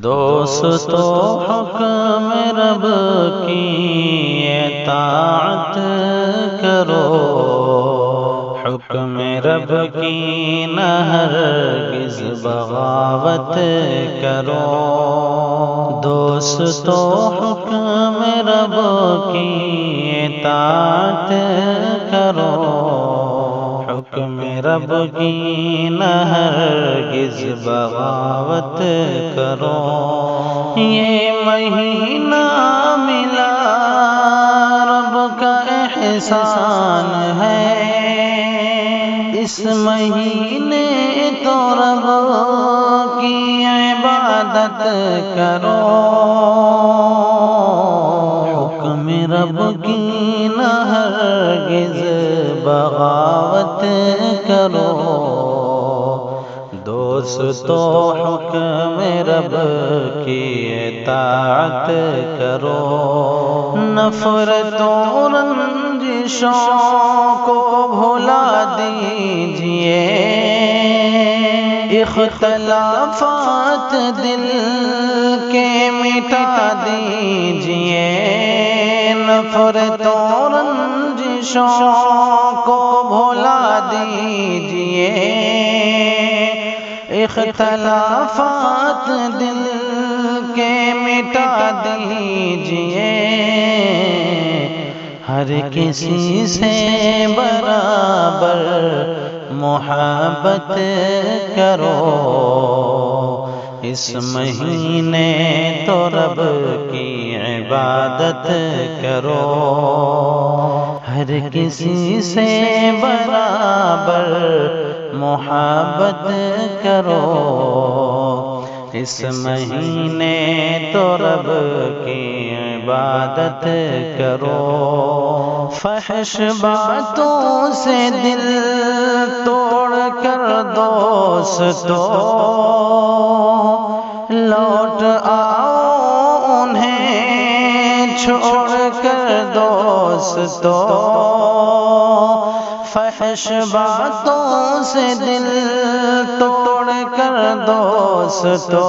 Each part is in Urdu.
دوستو حکم رب کی اطاعت کرو، حکم رب کی نہ ہرگز بغاوت کرو۔ دوستو حکم رب کی اطاعت کرو، حکم رب کی نہ ہرگز بغاوت کرو۔ یہ مہینہ ملا رب کا احسان ہے، اس مہینے تو رب کی عبادت کرو، حکم رب کی نہ ہرگز بغاوت کرو۔ دوستو حکم رب کی اطاعت کرو، نفرتوں رنجشوں کو بھلا دیجئے، اختلافات دل کے مٹا دیجئے، نفرتوں رنجشوں کو بھلا دیجئے، اختلافات دل کے مٹا دیجئے، ہر کسی سے برابر محبت کرو، اس مہینے تو رب کی عبادت کرو، ہر کسی سے برابر محبت کرو، اس مہینے تو رب کی عبادت کرو۔ فحش باتوں سے دل توڑ کر دوستو لوٹ آؤ انہیں چھوڑ کر دوستو، فحش باتوں سے دل توڑ کر دوستو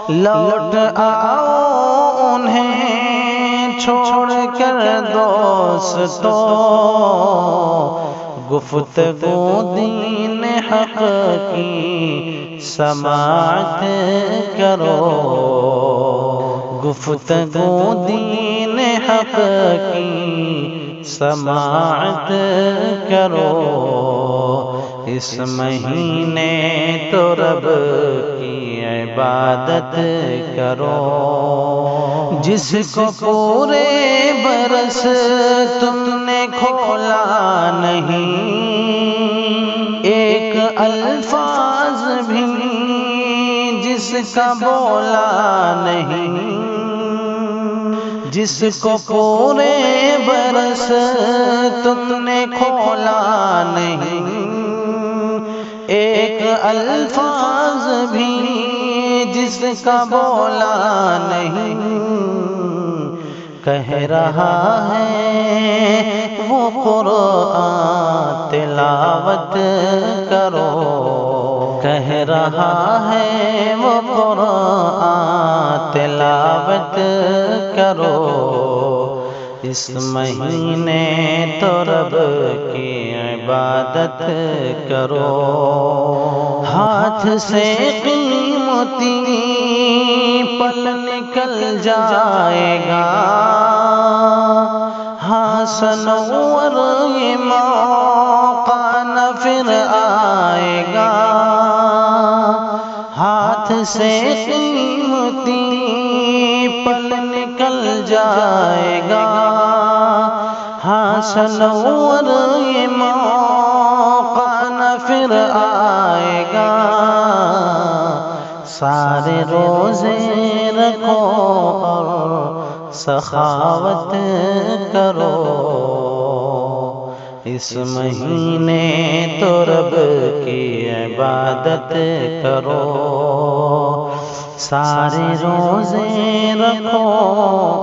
لوٹ آؤ انہیں چھوڑ کر دوستو، گفتگو دین حق کی سماعت کرو، گفتگو دین حق کی سماعت کرو، اس مہینے تو رب کی عبادت کرو، جس کو پورے برس تم نے کھولا نہیں، ایک الفاظ بھی جس کا بولا نہیں، جس کو پورے برس تم نے کھولا نہیں، ایک الفاظ بھی جس کا بولا نہیں، کہہ رہا ہے وہ قرآن تلاوت کرو، کہہ رہا ہے وہ قرآن تلاوت کرو، اس مہینے تو رب کی عبادت کرو، ہاتھ سے قیمتی پل نکل جائے گا، ہاں سنور یہ موقع نہ پھر آئے گا، ہاتھ سے قیمتی پل نکل جائے گا، ہاں سنور یہ موقع نہ پھر آئے گا، سارے روزے رکھو اور سخاوت کرو، اس مہینے تو رب کی عبادت کرو، سارے روزے رکھو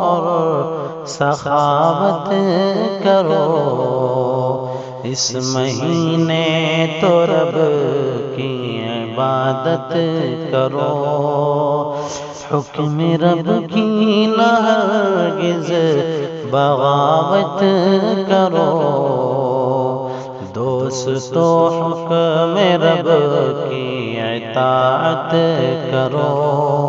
اور سخاوت کرو، اس مہینے تو رب کی عبادت کرو، حکم رب کی نہ ہرگز بغاوت کرو، دوستو حکم رب کی اطاعت کرو۔